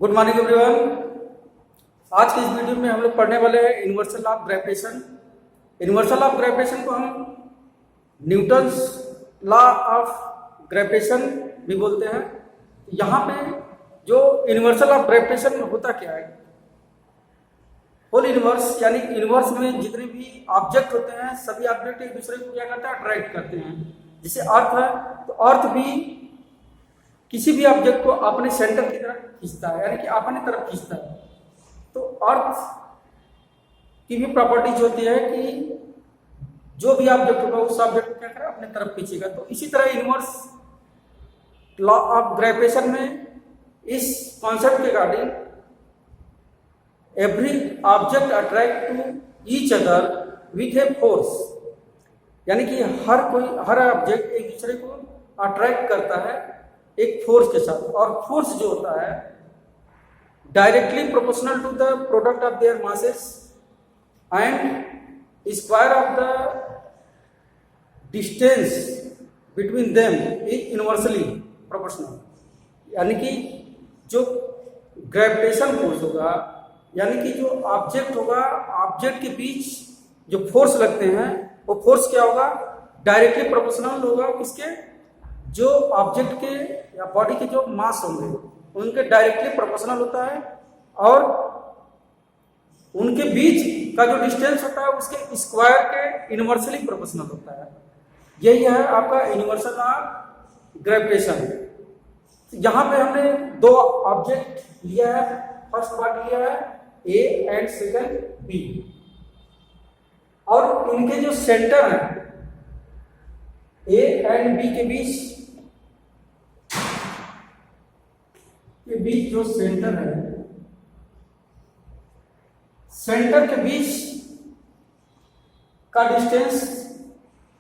Good morning everyone. आज के इस वीडियो में हम लोग पढ़ने वाले हैं universal of gravitation. Universal of gravitation को हम न्यूटन्स लॉ ऑफ ग्रेविटेशन भी बोलते हैं। यहाँ पे जो यूनिवर्सल ऑफ ग्रेविटेशन होता क्या है, होल यूनिवर्स यानी यूनिवर्स में जितने भी ऑब्जेक्ट होते हैं सभी ऑब्जेक्ट एक दूसरे को क्या करते हैं, अट्रैक्ट करते हैं। जैसे अर्थ है तो अर्थ भी किसी भी ऑब्जेक्ट को अपने सेंटर की तरफ खींचता है, यानी कि अपने तरफ खींचता है। तो अर्थ की भी प्रॉपर्टीज होती है कि जो भी ऑब्जेक्ट होगा उस ऑब्जेक्ट को क्या करेगा, अपने तरफ खींचेगा। तो इसी तरह यूनिवर्स लॉ ऑफ ग्रेविटेशन में इस कॉन्सेप्ट के according every object attract to each other with a force, यानी कि हर ऑब्जेक्ट एक दूसरे को अट्रैक्ट करता है एक फोर्स के साथ। और फोर्स जो होता है directly proportional to the product of their masses and square of the distance between them is inversely proportional, यानी कि जो ग्रेविटेशन फोर्स होगा, यानी कि जो ऑब्जेक्ट होगा, ऑब्जेक्ट के बीच जो फोर्स लगते हैं वो फोर्स क्या होगा, डायरेक्टली प्रोपोर्शनल होगा किसके, जो ऑब्जेक्ट के या बॉडी के जो मास होंगे उनके डायरेक्टली प्रोपोर्शनल होता है, और उनके बीच का जो डिस्टेंस होता है उसके स्क्वायर के इनवर्सली प्रोपोर्शनल होता है। यही है आपका यूनिवर्सल ऑफ ग्रेविटेशन। यहाँ पे हमने दो ऑब्जेक्ट लिया है, फर्स्ट पार्ट लिया है ए एंड सेकंड बी, और इनके जो सेंटर है ए एंड बी के बीच जो सेंटर है, सेंटर के बीच का डिस्टेंस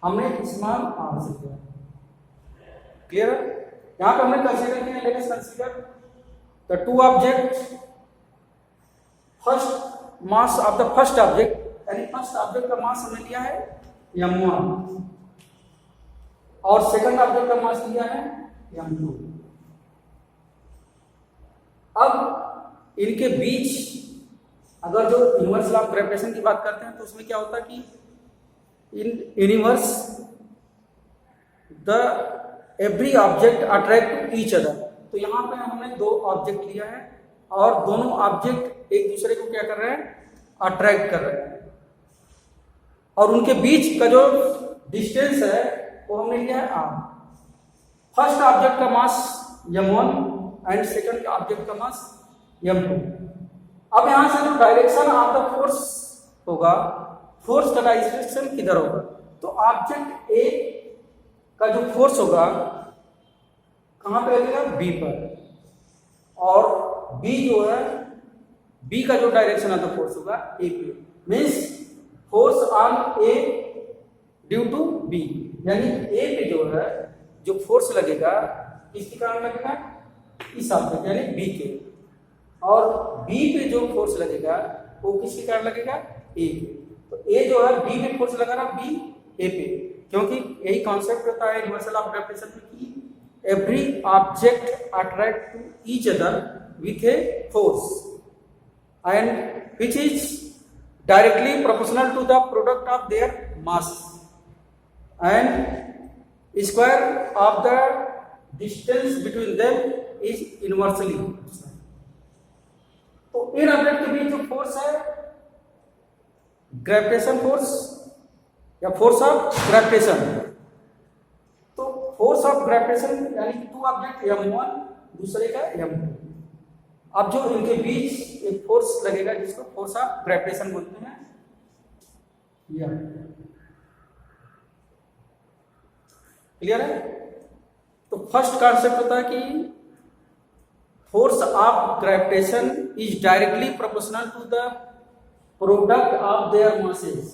हमने स्मॉल आर से किया। क्लियर है? यहां पे हमने कंसीडर किया, let us consider the two object, first mass of the first object, यानी फर्स्ट ऑब्जेक्ट का मास हमने लिया है m1 और सेकंड ऑब्जेक्ट का मास लिया है m2। अब इनके बीच अगर जो यूनिवर्सल ऑफ ग्रेविटेशन की बात करते हैं तो उसमें क्या होता है कि in universe the every object attract to each other. तो यहाँ पे हमने दो ऑब्जेक्ट लिया है और दोनों ऑब्जेक्ट एक दूसरे को क्या कर रहे हैं, अट्रैक्ट कर रहे हैं, और उनके बीच का जो डिस्टेंस है वो हमने लिया है r। फर्स्ट ऑब्जेक्ट का मास m1 एंड सेकंड ऑब्जेक्ट का मास m2। अब यहां से जो डायरेक्शन ऑफ द फोर्स होगा, फोर्स का डायरेक्शन किधर होगा, तो ऑब्जेक्ट ए का जो फोर्स होगा कहां पे लगेगा, बी पर, और बी जो है, बी का जो डायरेक्शन ऑफ द फोर्स होगा ए पे, means force on A due to B, यानी ए पे जो है जो फोर्स लगेगा किसके कारण लगेगा, इस ऑब्जेक्ट यानी बी के, और बी पे जो फोर्स लगेगा वो किसके कारण लगेगा, ए पे। तो ए जो है बी पे फोर्स लगा रहा, बी ए पे, क्योंकि यही कॉन्सेप्ट होता है यूनिवर्सल ऑफ ग्रेविटेशन में कि every object attract to each other with a force and which is directly proportional to the product of their mass and square of the distance between them is inversely. तो इन object के बीच जो force है gravitation force या force of gravitation, तो force of gravitation यानी कि टू ऑब्जेक्ट m1 दूसरे का m2। अब जो इनके बीच एक फोर्स लगेगा जिसको फोर्स ऑफ ग्रेविटेशन बोलते हैं, क्लियर है? तो फर्स्ट कॉन्सेप्ट होता है कि force of gravitation is directly proportional to the product of their masses,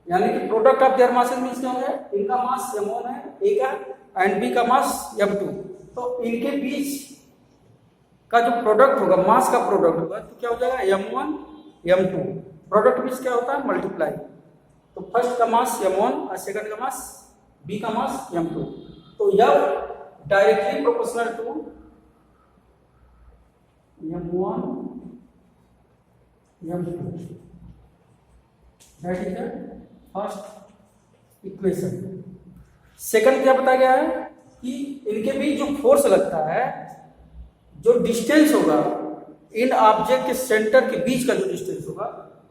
यानी कि product of their masses means क्या है, इनका मास m1 है ए का एंड बी का मास m2। तो इनके बीच का जो प्रोडक्ट होगा, मास का प्रोडक्ट होगा, तो क्या हो जाएगा m1 m2, प्रोडक्ट मींस क्या होता है, मल्टीप्लाई। तो फर्स्ट का मास m1 और सेकंड का मास बी का मास m2, तो यह directly proportional to m1 m1 m2, that is the first equation. Second क्या बताया गया है कि इनके बीच जो फोर्स लगता है, जो डिस्टेंस होगा इन ऑब्जेक्ट के सेंटर के बीच का जो डिस्टेंस होगा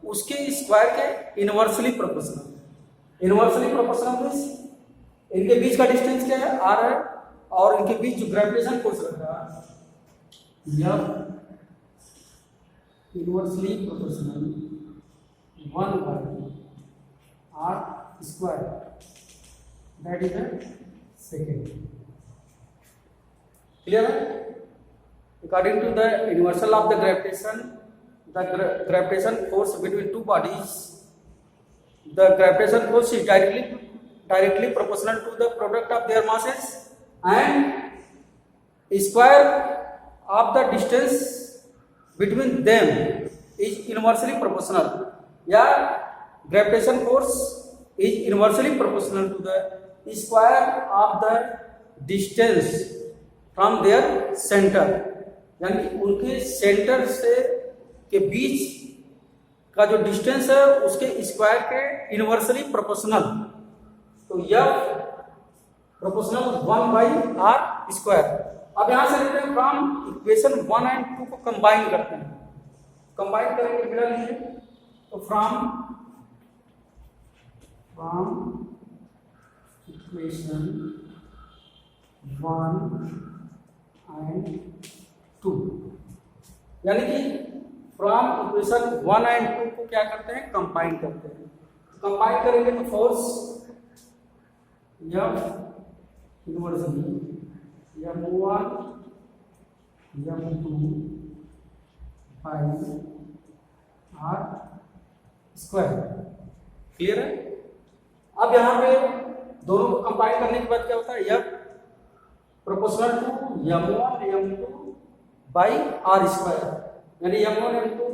उसके स्क्वायर के inversely proportional. Inversely proportional means इनके बीच का डिस्टेंस क्या है, r है, और इनके बीच जो ग्रेविटेशन फोर्स लग रहा है यह inversely proportional 1/r², that is the second. Clear है? According to the universal of the gravitation force between two bodies, the gravitation force is directly proportional to the product of their masses, and square of the distance between them is inversely proportional. या gravitation force is inversely proportional to the square of the distance from their center, यानी उनके centre से के बीच का जो distance है उसके square के इनवर्सली प्रोपोर्शनल। तो यह प्रोपोर्शनल 1/r²। अब यहां से लेते हैं फ्रॉम इक्वेशन 1 एंड 2 को कंबाइन करते हैं। कंबाइन करेंगे बिना लिए तो फ्रॉम इक्वेशन 1 एंड 2, यानी कि फ्रॉम इक्वेशन 1 एंड 2 को क्या करते हैं, कंबाइन करते हैं। कंबाइन करेंगे तो force F inversely m1 m2 r²। Clear है? अब यहां पे दोनों को कंबाइन करने के बाद क्या होता है, F proportional to m1 m2 by r², यानी m1 m2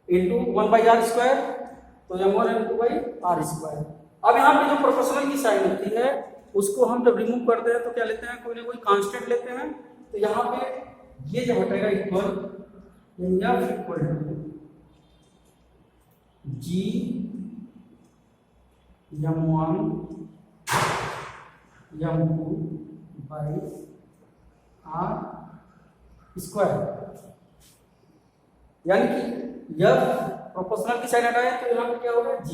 इंटू 1/r², तो m1 m2 बाई r²। अब यहाँ पे जो प्रोपोर्शनल की साइन होती है उसको हम जब रिमूव करते हैं तो क्या लेते हैं, कोई ना कोई कांस्टेंट लेते हैं। तो यहाँ पे ये जब हटेगा equal, F equal to g m1 m2 by r², यानी कि F प्रोपोर्शनल की साइन हटाए तो यहाँ पे क्या होगा, g।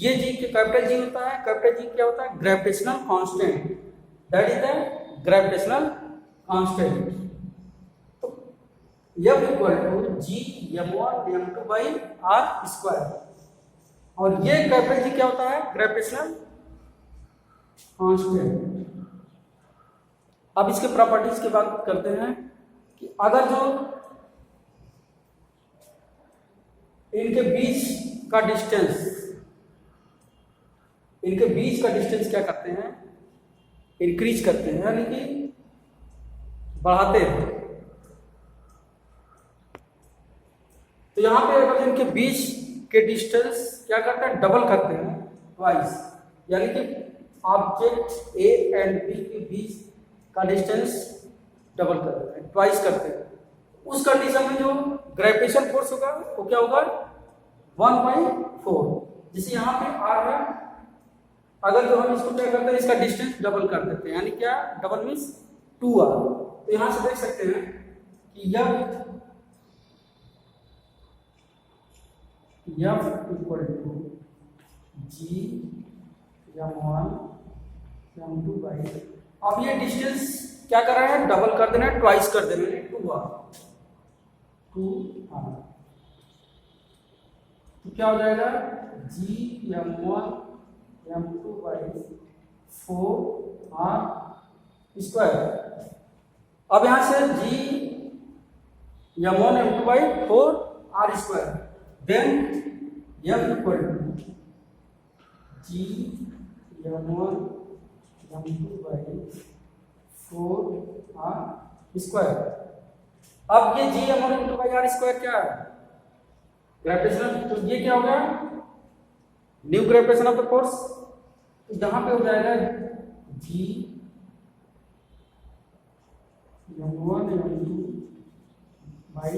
ये जी के कैपिटल जी होता है, कैपिटल जी क्या होता है, gravitational constant, that is the gravitational constant. तो F equal to g m1 m2 by r², और ये कैपिटल जी क्या होता है, ग्रेविटेशनल कांस्टेंट। अब इसके प्रॉपर्टीज की बात करते हैं कि अगर जो इनके बीच का डिस्टेंस क्या करते हैं, इंक्रीज करते हैं, यानी कि बढ़ाते हैं। तो यहां पे अगर इनके बीच के डिस्टेंस क्या करते हैं, डबल करते हैं, ट्वाइस, यानी कि ऑब्जेक्ट ए एंड बी के बीच का डिस्टेंस डबल कर देते हैं, ट्वाइस करते हैं। उस कंडीशन में जो ग्रेविटेशन फोर्स होगा वो क्या होगा, 1/4। जिसे यहाँ पे r है, अगर जो हम इसको क्या करते हैं, इसका डिस्टेंस डबल कर देते हैं, यानी क्या, डबल मीन्स 2r। तो यहां से देख सकते हैं कि F equal to g m1 m2 by, अब ये डिस्टेंस क्या कर रहे हैं, डबल कर देना है, ट्वाइस कर देना है, 2r। तो क्या हो जाएगा, g m1 m2 by 4r²। अब यहां से g m1 m2 by 4r², then F equal to g m1 m2 by 4r²। अब ये g m1 m2 by r² क्या है, ग्रेविटेशनल। तो ये क्या हो गया, new gravitation of the force. तो यहां पे हो जाएगा g m1 m2 बाई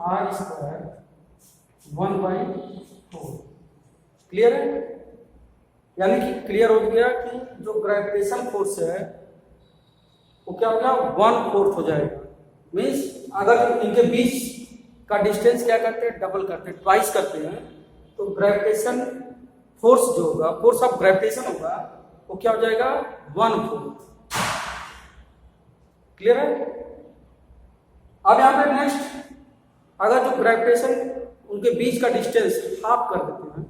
आर स्क्वायर 1/4। क्लियर है? यानी कि क्लियर हो गया कि जो ग्रेविटेशन फोर्स है वो क्या हो गया, 1/4 हो जाएगा। मीन्स अगर इनके बीच का डिस्टेंस क्या करते हैं, डबल करते हैं, ट्वाइस करते हैं, तो ग्रेविटेशन फोर्स जो होगा, फोर्स ऑफ ग्रेविटेशन होगा, वो क्या हो जाएगा, 1/4। क्लियर है? अब यहां पे नेक्स्ट, अगर जो ग्रेविटेशन उनके बीच का डिस्टेंस हाफ कर देते हैं,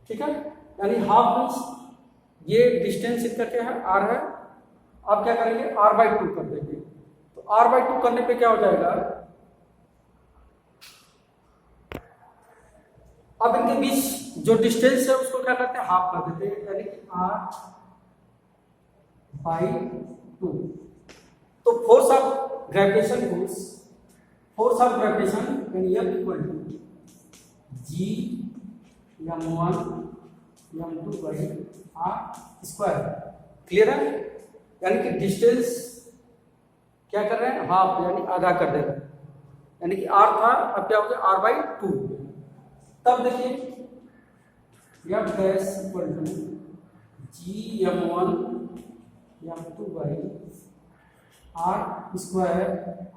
ठीक है, यानी हाफ मीन्स ये डिस्टेंस इनका क्या है, r है। अब क्या करेंगे, r/2 कर देंगे। तो r/2 करने पे क्या हो जाएगा, अब इनके बीच जो डिस्टेंस है उसको क्या करते हैं, हाफ कर देते हैं, यानी कि r/2। तो force of gravitation force of gravitation यानी F equal to G(m1 m2/r square. Clear है? यानी कि डिस्टेंस क्या कर रहे हैं, हाफ यानी आधा कर दे रहे हैं, यानी कि r था, अब क्या हो गया, r/2। तब देखिए F dash equal to G(m1 m2/r square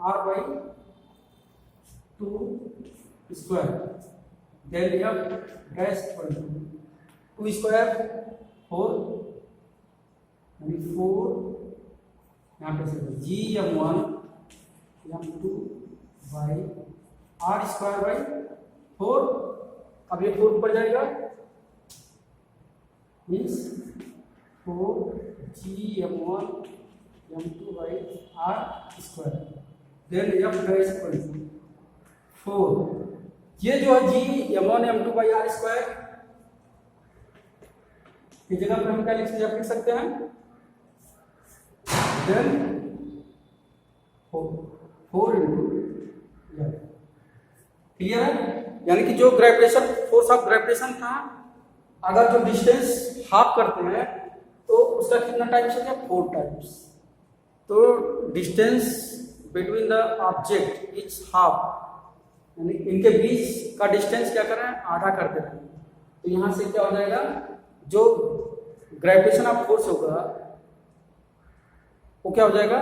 r/2 square, then F dash equal to 2 square 4 यानी 4 यहाँ पे से G(m1 m2/r स्क्वायर/4। अब ये 4 ऊपर जाएगा, means 4 G(m1 m2/r square, then F dash equal to 4। ये जो है G(m1 m2/r स्क्वायर की जगह पे हम क्या लिख सकते हैं, देन 4 इंटू। क्लियर है? यानी कि जो ग्रेविटेशन फोर्स ऑफ ग्रेविटेशन था, अगर जो डिस्टेंस हाफ करते हैं तो उसका कितना टाइम्स हो गया, 4 टाइम्स। तो distance between the object is half, यानी इनके बीच का डिस्टेंस क्या कर रहे हैं, आधा कर दे रहे हैं। तो यहां से क्या हो जाएगा, जो ग्रेविटेशन ऑफ फोर्स होगा वो क्या हो जाएगा,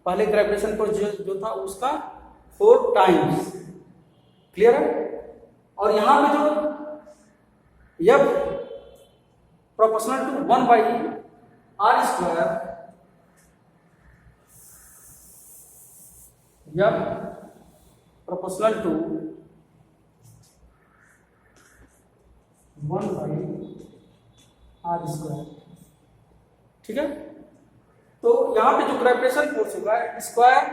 पहले ग्रेविटेशन फोर्स जो था उसका 4 टाइम्स। क्लियर है? और यहां पे जो F proportional to 1/r square, F proportional to 1/r square. ठीक है? तो यहां पे जो ग्रेविटेशन फोर्स होगा स्क्वायर,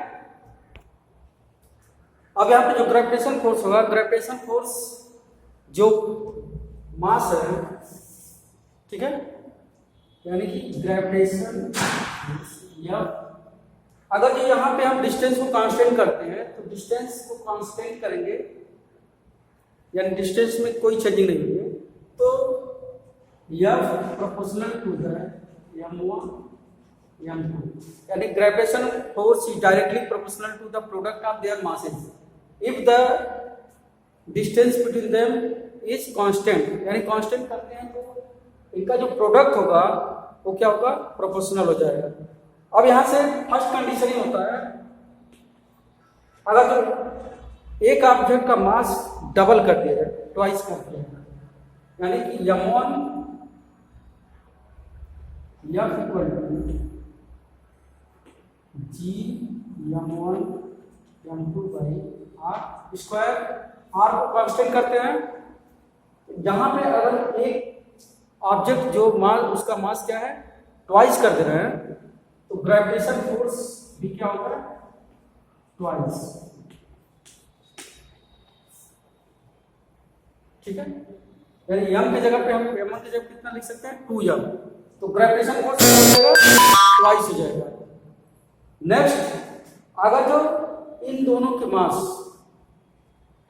अब यहां पे जो ग्रेविटेशन फोर्स होगा, ग्रेविटेशन फोर्स जो मास है, ठीक है, यानी कि ग्रेविटेशन या अगर जो यहां पे हम डिस्टेंस को कांस्टेंट करते हैं तो डिस्टेंस को कांस्टेंट करेंगे, यानी डिस्टेंस में कोई चेंजिंग नहीं होगी, तो F proportional to the m1 m2, यानी gravitation force is directly proportional to the product of their masses if the distance between them is constant, यानी कांस्टेंट करते हैं तो इनका जो प्रोडक्ट होगा वो क्या होगा, प्रोपोर्शनल हो जाएगा। अब यहां से फर्स्ट कंडीशन ही होता है, अगर जो एक ऑब्जेक्ट का मास डबल कर दिया जाए, ट्वाइस कर दिया जाए, यानी कि m1 F equal to G(m1 m2/r square, r को कांस्टेंट करते हैं। यहां पे अगर एक ऑब्जेक्ट जो मास, उसका मास क्या है, ट्वाइस कर दे रहे हैं, तो ग्रेविटेशन फोर्स भी क्या होगा, ट्वाइस। ठीक है? यानी m की जगह पे हम m1 की जगह कितना लिख सकते हैं, 2m, तो ग्रेविटेशन फोर्स क्या हो जाएगा, ट्वाइस हो जाएगा। नेक्स्ट, अगर जो इन दोनों के मास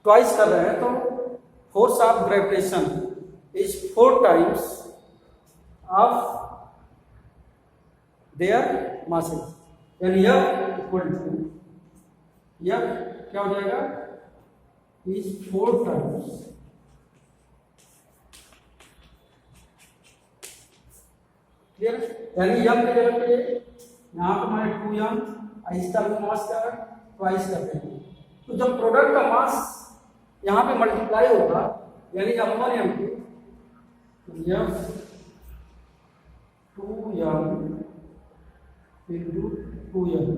ट्वाइस कर रहे हैं तो force of gravitation is 4 times of their masses, यानी F इक्वल टू या क्या हो जाएगा इज 4 टाइम्स। क्लियर? यानी यम के जगह पे यहाँ पे हमारे 2m, इसका भी मास का ट्वाइस कर देंगे। तो जब प्रोडक्ट का मास यहाँ पे मल्टीप्लाई होगा यानी m1 m2 यह 2m into 2m,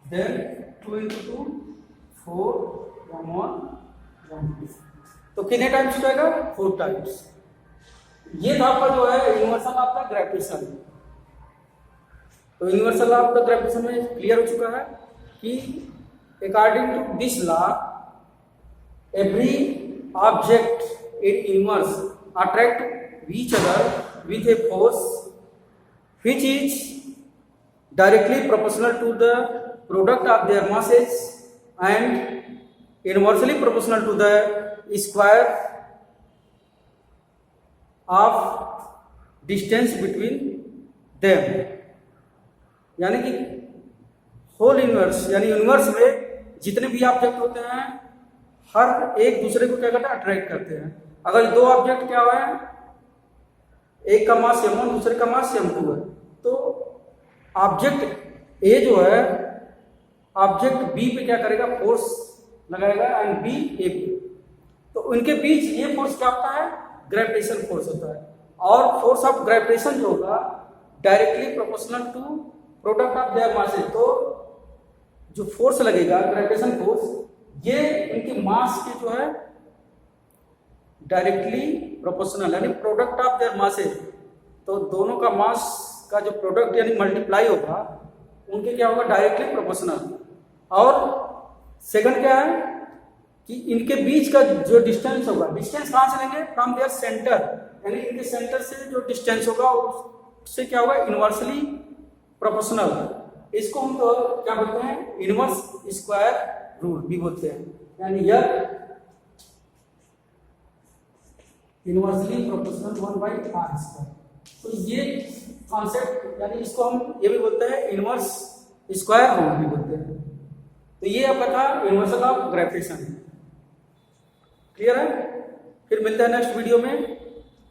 then 2 into 2 4 m1 m2। तो कितने टाइम्स जाएगा? 4 टाइम्स। ये था आपका जो है यूनिवर्सल ऑफ द ग्रेविटेशन। तो यूनिवर्सल ऑफ द ग्रेविटेशन में क्लियर हो चुका है कि according to this law every object in universe attract each other with a force which is directly proportional to the product of their masses and inversely proportional to the square of distance between them। यानी कि whole universe यानी universe में जितने भी object होते हैं हर एक दूसरे को क्या करते हैं? अट्रैक्ट करते हैं। अगर दो ऑब्जेक्ट क्या हुआ है, एक का मास m1 दूसरे का मास m2 है, तो ऑब्जेक्ट ए जो है ऑब्जेक्ट बी पे क्या करेगा? फोर्स लगाएगा एंड बी ए पे। तो उनके बीच ये फोर्स क्या होता है? ग्रेविटेशन फोर्स होता है। और फोर्स ऑफ ग्रेविटेशन जो होगा directly proportional to product of their masses. तो जो फोर्स लगेगा ग्रेविटेशन फोर्स ये इनके मास के जो है डायरेक्टली प्रोपोर्शनल यानी प्रोडक्ट ऑफ देयर मासेस। तो दोनों का मास का जो प्रोडक्ट यानी मल्टीप्लाई होगा उनके क्या होगा? Directly proportional. और सेकंड क्या है कि इनके बीच का जो डिस्टेंस होगा, डिस्टेंस कहां से लेंगे? फ्रॉम देयर सेंटर, यानी इनके सेंटर से जो डिस्टेंस होगा उससे क्या होगा? Inversely proportional. इसको हम तो क्या बोलते हैं? इनवर्स स्क्वायर रूल भी बोलते हैं। यानी यह इनवर्सली प्रोपोर्शनल 1/r²। तो ये कॉन्सेप्ट यानी इसको हम ये भी बोलते हैं इनवर्स स्क्वायर रूल भी बोलते हैं। तो ये आपका था यूनिवर्सल ऑफ ग्रेविटेशन। क्लियर है? फिर मिलते हैं नेक्स्ट वीडियो में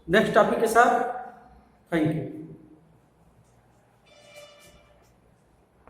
नेक्स्ट टॉपिक के साथ। Thank you.